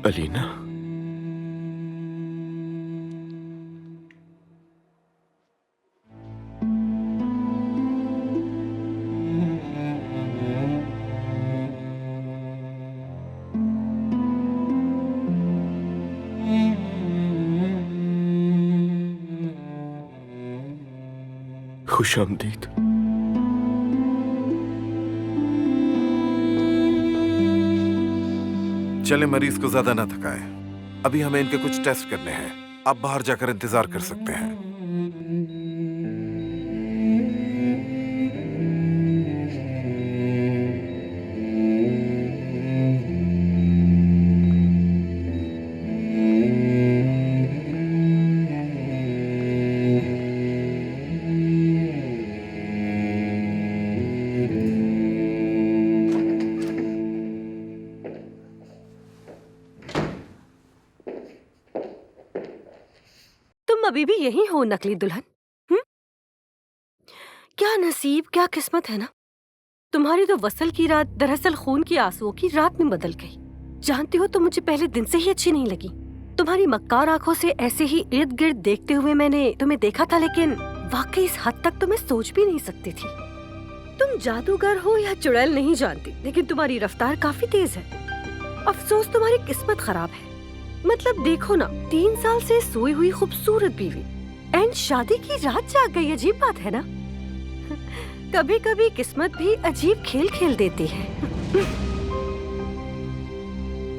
अलीना, खुशामदीद। चले, मरीज को ज्यादा ना थकाएं। अभी हमें इनके कुछ टेस्ट करने हैं। आप बाहर जाकर इंतजार कर सकते हैं। अभी भी यही हो नकली दुल्हन? क्या नसीब, क्या किस्मत है ना। तुम्हारी तो वसल की रात दरअसल खून की आंसुओं की रात में बदल गई। जानती हो, तो मुझे पहले दिन से ही अच्छी नहीं लगी। तुम्हारी मक्कार आंखों से ऐसे ही इर्द गिर्द देखते हुए मैंने तुम्हें देखा था, लेकिन वाकई इस हद तक तो मैं सोच भी नहीं सकती थी। तुम जादूगर हो या चुड़ैल नहीं जानती, लेकिन तुम्हारी रफ्तार काफी तेज है। अफसोस तुम्हारी किस्मत खराब है। मतलब देखो ना, 3 साल से सोई हुई खूबसूरत बीवी एंड शादी की रात जाग गई। अजीब बात है ना। कभी कभी किस्मत भी अजीब खेल खेल देती है।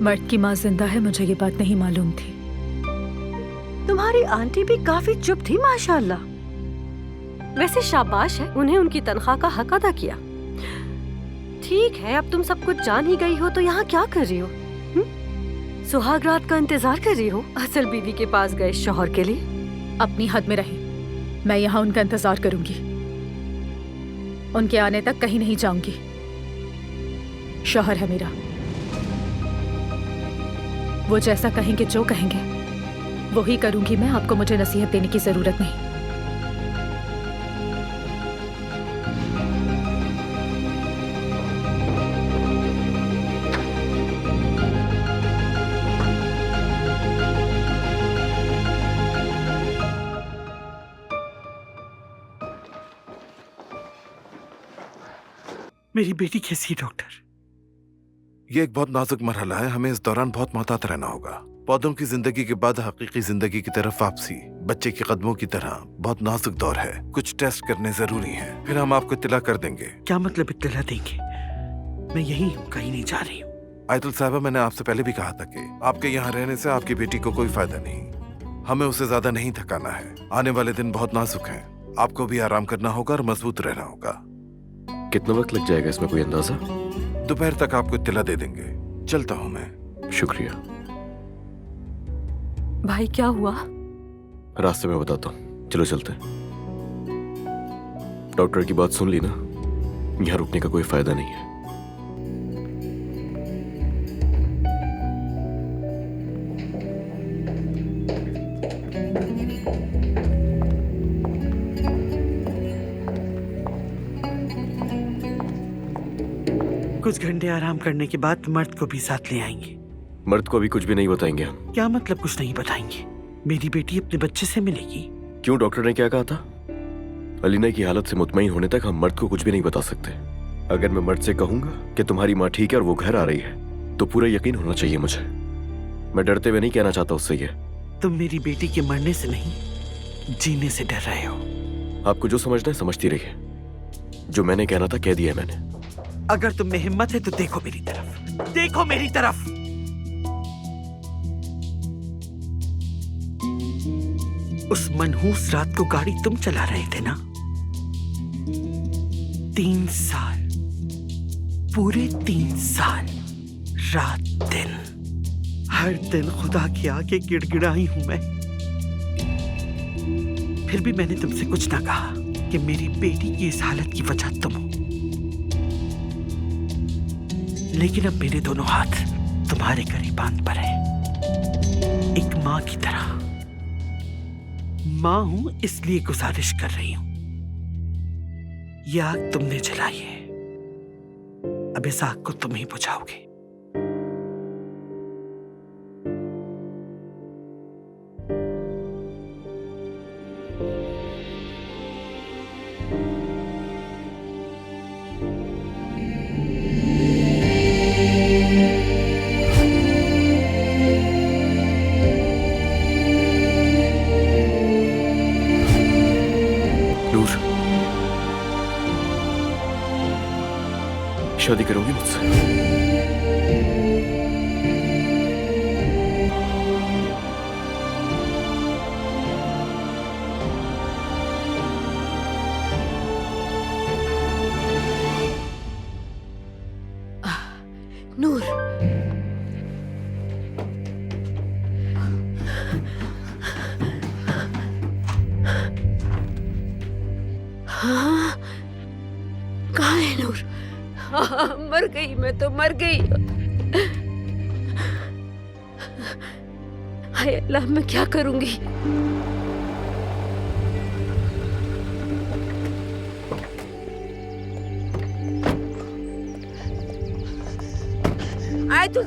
मर्द की माँ जिंदा है, मुझे ये बात नहीं मालूम थी। तुम्हारी आंटी भी काफी चुप थी माशाल्लाह। वैसे शाबाश है, उन्हें उनकी तनख्वाह का हक अदा किया। ठीक है, अब तुम सब कुछ जान ही गई हो तो यहाँ क्या कर रही हो? सुहाग रात का इंतजार कर रही हो असल बीवी के पास गए शौहर के लिए? अपनी हद में रहे। मैं यहाँ उनका इंतजार करूंगी। उनके आने तक कहीं नहीं जाऊंगी। शौहर है मेरा, वो जैसा कहेंगे, जो कहेंगे वो ही करूंगी मैं। आपको मुझे नसीहत देने की जरूरत नहीं। मेरी बेटी कैसी है डॉक्टर? ये एक बहुत नाजुक मरहला है। हमें इस दौरान बहुत मोहतात रहना होगा। पौधों की जिंदगी के बाद हकीकी जिंदगी की तरफ वापसी बच्चे के कदमों की तरह बहुत नाजुक दौर है। कुछ टेस्ट करने जरूरी हैं, फिर हम आपको इत्तला कर देंगे। क्या मतलब इत्तला देंगे? मैं यही हूँ, कहीं नहीं जा रही हूँ। आयतुल साहिबा, मैंने आपसे पहले भी कहा था कि आपके यहाँ रहने से आपकी बेटी को कोई फायदा नहीं। हमें उसे ज्यादा नहीं थकाना है। आने वाले दिन बहुत नाजुक हैं। आपको भी आराम करना होगा और मजबूत रहना होगा। कितना वक्त लग जाएगा इसमें, कोई अंदाजा? दोपहर तक आपको इत्तला दे देंगे। चलता हूँ मैं। शुक्रिया। भाई क्या हुआ? रास्ते में बताता हूँ, चलो चलते हैं। डॉक्टर की बात सुन ली ना, यहाँ रुकने का कोई फायदा नहीं है। कुछ घंटे आराम करने के बाद मर्द को भी साथ ले आएंगे। मर्द को अभी कुछ भी नहीं बताएंगे हम। क्या मतलब कुछ नहीं बताएंगे? मेरी बेटी अपने बच्चे से मिलेगी। क्यों, डॉक्टर ने क्या कहा था? अलीना की हालत से मुतमईन होने तक हम मर्द को कुछ भी नहीं बता सकते। अगर मैं मर्द से कहूंगा कि तुम्हारी माँ ठीक है और वो घर आ रही है, तो पूरा यकीन होना चाहिए मुझे। मैं डरते हुए नहीं कहना चाहता उससे ये। तुम मेरी बेटी के मरने से नहीं, जीने से डर रहे हो। आपको जो समझना है समझती रहिए। जो मैंने कहना था कह दिया मैंने। अगर तुम में हिम्मत है तो देखो मेरी तरफ, देखो मेरी तरफ। उस मनहूस रात को गाड़ी तुम चला रहे थे ना? 3 साल, पूरे 3 साल, रात दिन, हर दिन खुदा के आगे गिड़गिड़ाई हूं मैं। फिर भी मैंने तुमसे कुछ ना कहा कि मेरी बेटी की इस हालत की वजह तुम हो। लेकिन अब मेरे दोनों हाथ तुम्हारे करीबान पर है, एक मां की तरह। मां हूं इसलिए गुजारिश कर रही हूं। यह आग तुमने जलाई है, अब इस आग को तुम ही बुझाओगे। शादी करोगी मुझसे? नूर, हाँ, कहाँ है नूर? हाँ, मर गई, मैं तो मर गई। हाय अल्लाह, मैं क्या करूंगी? आयतुल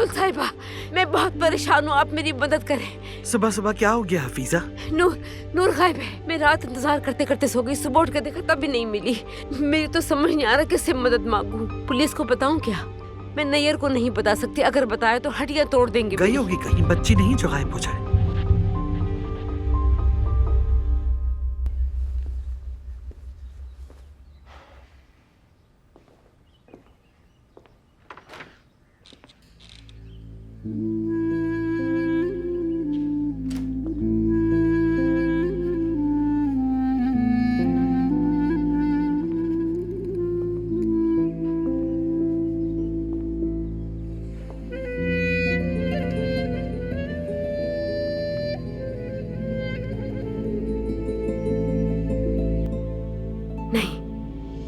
साहिबा, मैं बहुत परेशान हूँ, आप मेरी मदद करें। सुबह सुबह क्या हो गया हफीजा? नूर गायब है। मैं रात इंतजार करते करते सो गई, सुबह उठ कर देखा तब भी नहीं मिली। मेरी तो समझ नहीं आ रहा किससे मदद मांगूं। पुलिस को बताऊं क्या? मैं नैयर को नहीं बता सकती, अगर बताया तो हड्डियां तोड़ देंगे। गई होगी कहीं, बच्ची नहीं जो गायब हो जाए।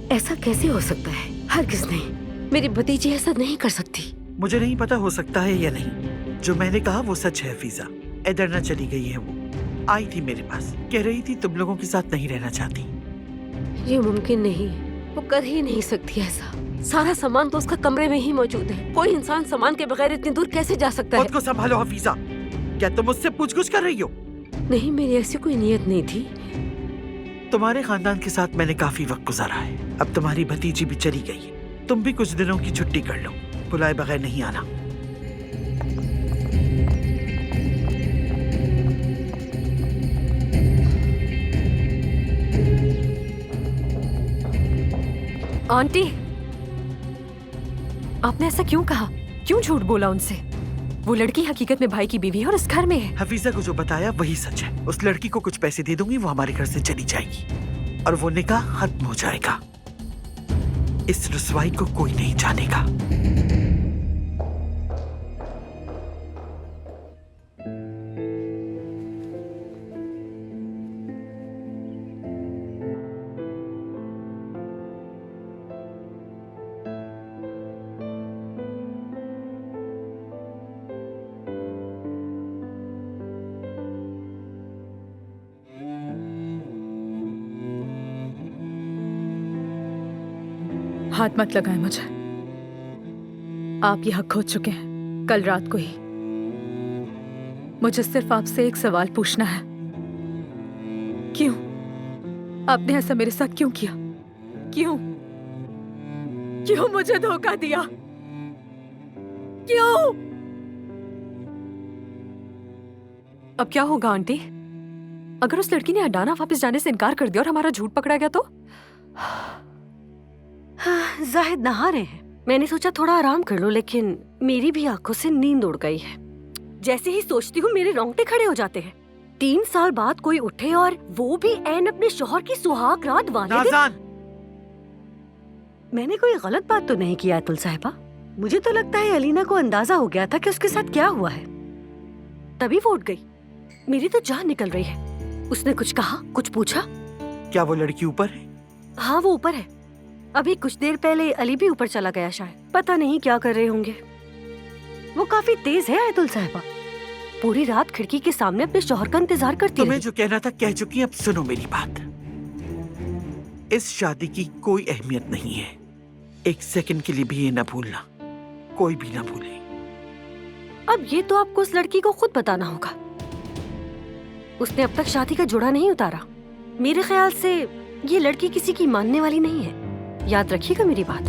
ऐसा कैसे हो सकता है? हरगिज़ नहीं, मेरी भतीजी ऐसा नहीं कर सकती। मुझे नहीं पता हो सकता है या नहीं, जो मैंने कहा वो सच है हफीजा। इधर न चली गई है वो, आई थी मेरे पास, कह रही थी तुम लोगों के साथ नहीं रहना चाहती। ये मुमकिन नहीं, वो कर ही नहीं सकती ऐसा। सारा सामान तो उसका कमरे में ही मौजूद है। कोई इंसान सामान के बगैर इतनी दूर कैसे जा सकता है? खुद को संभालो हफीजा, क्या तुम मुझसे पूछ-गुछ कर रही हो? नहीं, मेरी ऐसी कोई नीयत नहीं थी। तुम्हारे खानदान के साथ मैंने काफी वक्त गुजारा है, अब तुम्हारी भतीजी भी चली गई है, तुम भी कुछ दिनों की छुट्टी कर लो, बुलाए बगैर नहीं आना। आंटी, आपने ऐसा क्यों कहा? क्यों झूठ बोला उनसे? वो लड़की हकीकत में भाई की बीवी है और इस घर में है। हफीजा को जो बताया वही सच है। उस लड़की को कुछ पैसे दे दूंगी, वो हमारे घर से चली जाएगी और वो निकाह खत्म हो जाएगा। इस रुसवाई को कोई नहीं जानेगा। हाथ मत लगाएं मुझे, आप ये हक खो चुके हैं कल रात को ही। मुझे सिर्फ आपसे एक सवाल पूछना है, क्यों आपने ऐसा मेरे साथ क्यों किया? क्यों क्यों मुझे धोखा दिया? क्यों? अब क्या होगा आंटी? अगर उस लड़की ने अडाना वापस जाने से इनकार कर दिया और हमारा झूठ पकड़ा गया तो? जाहिद नहा रहे हैं। मैंने सोचा थोड़ा आराम कर लो, लेकिन मेरी भी आंखों से नींद उड़ गई है। जैसे ही सोचती हूँ मेरे रोंगटे खड़े हो जाते हैं। 3 साल बाद कोई उठे और वो भी ऐन अपने शौहर की सुहाग रात वाले दिन। मैंने कोई गलत बात तो नहीं किया अतुल साहिबा। मुझे तो लगता है अलीना को अंदाजा हो गया था कि उसके साथ क्या हुआ है, तभी वो उठ गई। मेरी तो जान निकल रही है। उसने कुछ कहा, कुछ पूछा? क्या वो लड़की ऊपर है? हाँ, वो ऊपर है। अभी कुछ देर पहले अली भी ऊपर चला गया, शायद पता नहीं क्या कर रहे होंगे। वो काफी तेज है आयतुल साहिबा, पूरी रात खिड़की के सामने अपने शौहर का इंतजार करती तुम्हें रही। जो कहना था कह चुकी, अब सुनो मेरी बात। इस शादी की कोई अहमियत नहीं है, एक सेकंड के लिए भी ये न भूलना, कोई भी न भूले। अब ये तो आपको उस लड़की को खुद बताना होगा। उसने अब तक शादी का जोड़ा नहीं उतारा। मेरे ख्याल से ये लड़की किसी की मानने वाली नहीं है, याद रखिएगा मेरी बात।